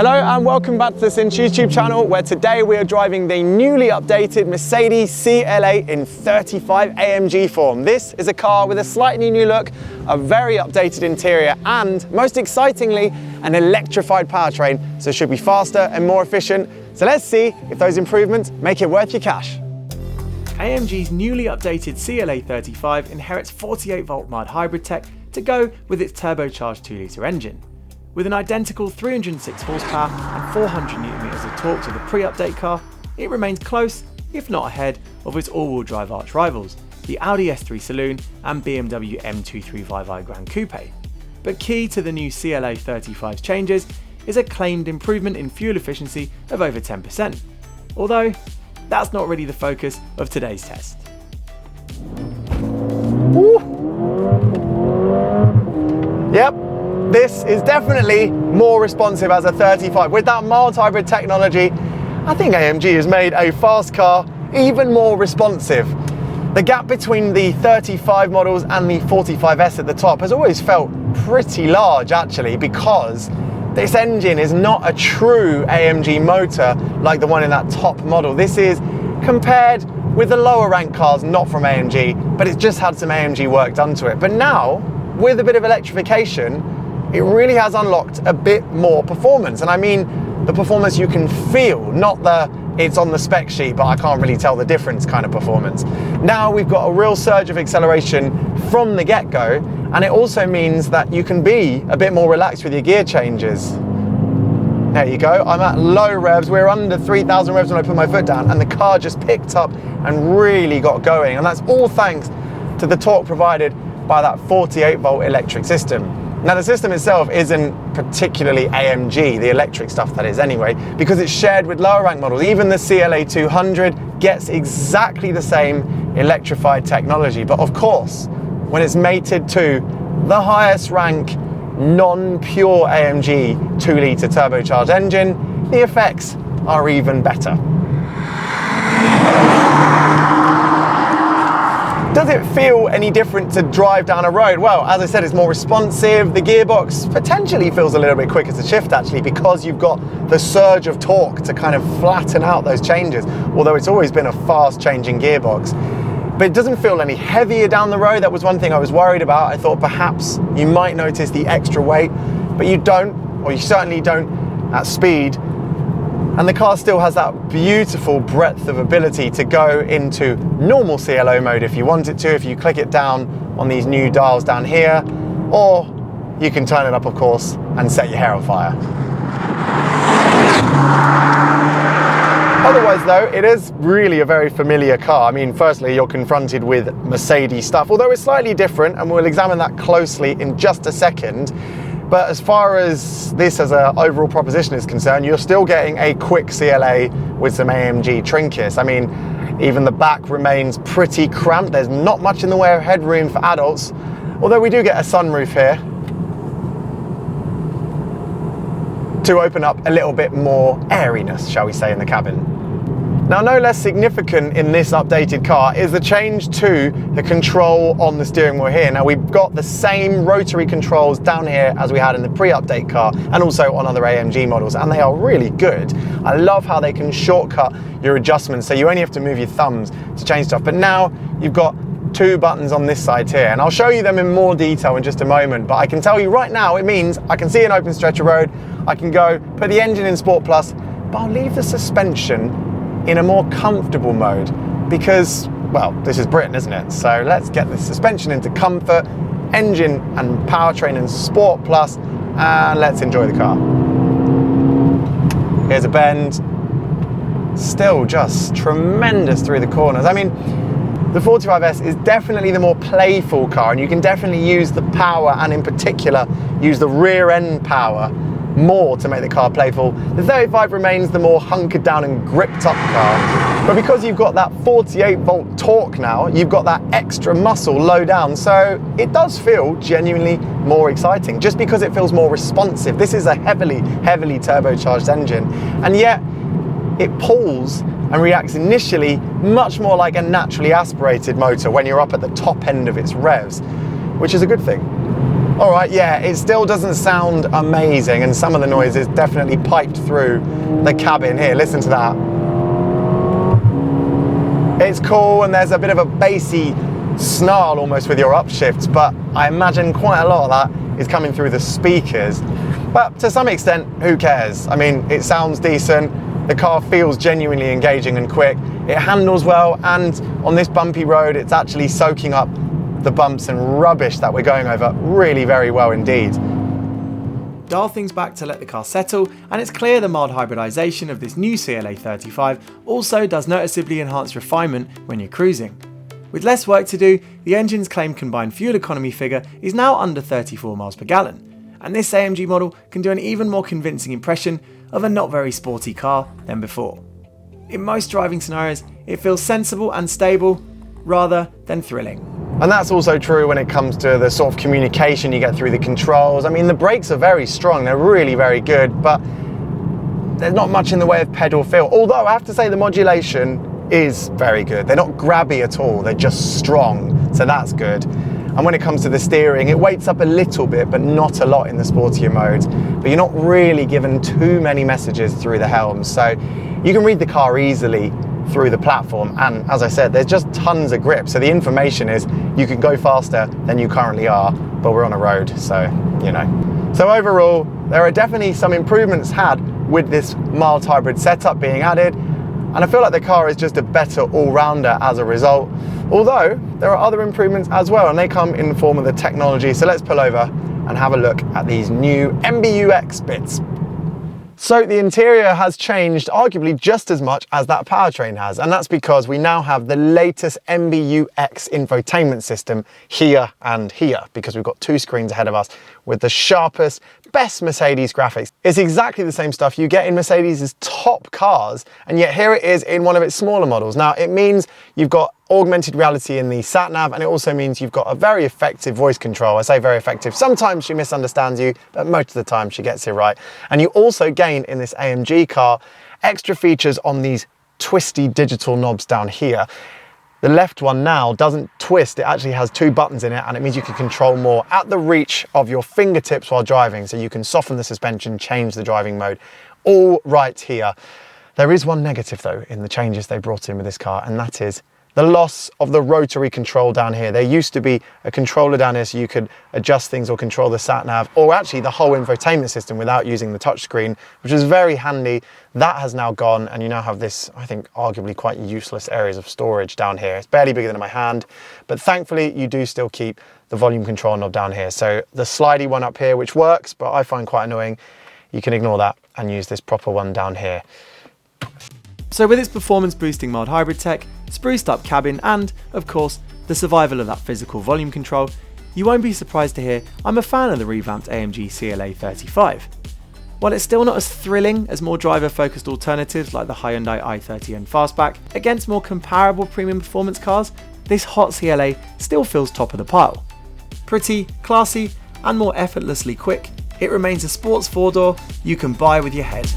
Hello and welcome back to the Cinch YouTube channel, where today we are driving the newly updated Mercedes CLA in 35 AMG form. This is a car with a slightly new look, a very updated interior and, most excitingly, an electrified powertrain, so it should be faster and more efficient. So let's see if those improvements make it worth your cash. AMG's newly updated CLA 35 inherits 48-volt mild hybrid tech to go with its turbocharged 2-litre engine. With an identical 306 horsepower and 400 Nm of torque to the pre-update car, it remains close, if not ahead, of its all-wheel drive arch rivals, the Audi S3 Saloon and BMW M235i Gran Coupe. But key to the new CLA 35's changes is a claimed improvement in fuel efficiency of over 10%. Although, that's not really the focus of today's test. Ooh. Yep. This is definitely more responsive as a 35. With that mild hybrid technology, I think AMG has made a fast car even more responsive. The gap between the 35 models and the 45S at the top has always felt pretty large actually, because this engine is not a true AMG motor like the one in that top model. This is compared with the lower ranked cars not from AMG, but it's just had some AMG work done to it. But now, with a bit of electrification, it really has unlocked a bit more performance. And I mean the performance you can feel, not the it's on the spec sheet but I can't really tell the difference kind of performance. Now we've got a real surge of acceleration from the get-go, and it also means that you can be a bit more relaxed with your gear changes. There you go, I'm at low revs, we're under 3,000 revs when I put my foot down, and the car just picked up and really got going. And that's all thanks to the torque provided by that 48-volt electric system. Now the system itself isn't particularly AMG, the electric stuff that is anyway, because it's shared with lower rank models. Even the CLA 200 gets exactly the same electrified technology. But of course, when it's mated to the highest rank non-pure AMG 2-litre turbocharged engine, the effects are even better. Does it feel any different to drive down a road? Well, as I said, it's more responsive. The gearbox potentially feels a little bit quicker to shift actually, because you've got the surge of torque to kind of flatten out those changes, although it's always been a fast changing gearbox. But it doesn't feel any heavier down the road. That was one thing I was worried about. I thought perhaps you might notice the extra weight, but you don't, or you certainly don't at speed. And the car still has that beautiful breadth of ability to go into normal CLO mode if you want it to, if you click it down on these new dials down here, or you can turn it up, of course, and set your hair on fire. Otherwise though, it is really a very familiar car. I mean, firstly, you're confronted with Mercedes stuff, although it's slightly different, and we'll examine that closely in just a second. But as far as this as an overall proposition is concerned, you're still getting a quick CLA with some AMG trinkets. I mean, even the back remains pretty cramped. There's not much in the way of headroom for adults, although we do get a sunroof here to open up a little bit more airiness, shall we say, in the cabin. Now, no less significant in this updated car is the change to the control on the steering wheel here. Now, we've got the same rotary controls down here as we had in the pre-update car and also on other AMG models, and they are really good. I love how they can shortcut your adjustments, so you only have to move your thumbs to change stuff. But now you've got two buttons on this side here, and I'll show you them in more detail in just a moment, but I can tell you right now it means I can see an open stretch of road, I can go put the engine in Sport Plus, but I'll leave the suspension in a more comfortable mode because, well, this is Britain, isn't it? So let's get the suspension into comfort, engine and powertrain in Sport Plus, and let's enjoy the car. Here's a bend, still just tremendous through the corners. I mean, the 45S is definitely the more playful car, and you can definitely use the power, and in particular use the rear end power more to make the car playful. The 35 remains the more hunkered down and gripped up car, but because you've got that 48-volt torque now, you've got that extra muscle low down, so it does feel genuinely more exciting just because it feels more responsive. This is a heavily turbocharged engine, and yet it pulls and reacts initially much more like a naturally aspirated motor when you're up at the top end of its revs, which is a good thing. All right, yeah, it still doesn't sound amazing, and some of the noise is definitely piped through the cabin. Here, listen to that. It's cool, and there's a bit of a bassy snarl almost with your upshifts, but I imagine quite a lot of that is coming through the speakers. But to some extent, who cares? I mean, it sounds decent, the car feels genuinely engaging and quick, it handles well, and on this bumpy road, it's actually soaking up the bumps and rubbish that we're going over really very well indeed. Dial things back to let the car settle, and it's clear the mild hybridisation of this new CLA 35 also does noticeably enhance refinement when you're cruising. With less work to do, the engine's claimed combined fuel economy figure is now under 34 miles per gallon, and this AMG model can do an even more convincing impression of a not very sporty car than before. In most driving scenarios, it feels sensible and stable rather than thrilling. And that's also true when it comes to the sort of communication you get through the controls. I mean, the brakes are very strong, they're really very good, but there's not much in the way of pedal feel. Although I have to say the modulation is very good. They're not grabby at all, they're just strong, so that's good. And when it comes to the steering, it weights up a little bit, but not a lot in the sportier modes. But you're not really given too many messages through the helm, so you can read the car easily through the platform, and as I said, there's just tons of grip, so the information is you can go faster than you currently are, but we're on a road, so you know. So overall, there are definitely some improvements had with this mild hybrid setup being added, and I feel like the car is just a better all-rounder as a result, although there are other improvements as well, and they come in the form of the technology. So let's pull over and have a look at these new MBUX bits. So the interior has changed arguably just as much as that powertrain has, and that's because we now have the latest MBUX infotainment system here and here, because we've got two screens ahead of us with the sharpest, best Mercedes graphics. It's exactly the same stuff you get in Mercedes' top cars, and yet here it is in one of its smaller models. Now it means you've got augmented reality in the sat-nav, and it also means you've got a very effective voice control. I say very effective. Sometimes she misunderstands you, but most of the time she gets it right. And you also gain in this AMG car extra features on these twisty digital knobs down here. The left one now doesn't twist, it actually has two buttons in it, and it means you can control more at the reach of your fingertips while driving, so you can soften the suspension, change the driving mode, all right here. There is one negative though in the changes they brought in with this car, and that is the loss of the rotary control down here. There used to be a controller down here so you could adjust things or control the sat-nav, or actually the whole infotainment system without using the touchscreen, which is very handy. That has now gone, and you now have this, I think, arguably quite useless areas of storage down here. It's barely bigger than my hand, but thankfully you do still keep the volume control knob down here. So the slidey one up here, which works, but I find quite annoying, you can ignore that and use this proper one down here. So with its performance boosting mild hybrid tech, spruced up cabin, and, of course, the survival of that physical volume control, you won't be surprised to hear I'm a fan of the revamped AMG CLA 35. While it's still not as thrilling as more driver-focused alternatives like the Hyundai i30N Fastback, against more comparable premium performance cars, this hot CLA still feels top of the pile. Pretty, classy, and more effortlessly quick, it remains a sports four-door you can buy with your head.